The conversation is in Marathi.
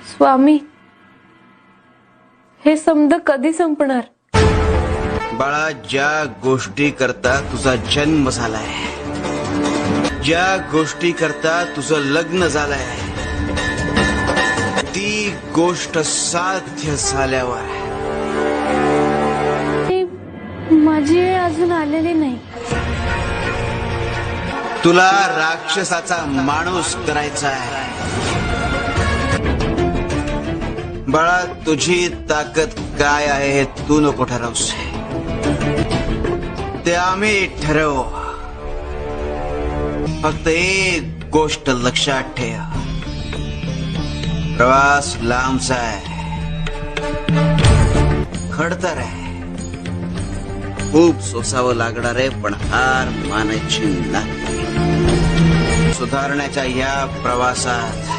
स्वामी, हे समद कधी संपणार? बाळा, ज्या गोष्टी करता तुझा जन्म झालाय, ज्या गोष्टी करता तुझं लग्न झालंय, ती गोष्ट साध्य झाल्यावर माझी वेळ अजून आलेली नाही. तुला राक्षसाचा माणूस करायचा आहे. बाळा, तुझी ताकद काय आहे हे तू नको ठरवूस, ते आम्ही ठरवू. फक्त एक गोष्ट लक्षात ठेव, प्रवास लांबचा आहे, खडतर आहे, खूप सोसावं लागणार आहे, पण हार मानायची नाही. सुधारण्याच्या या प्रवासात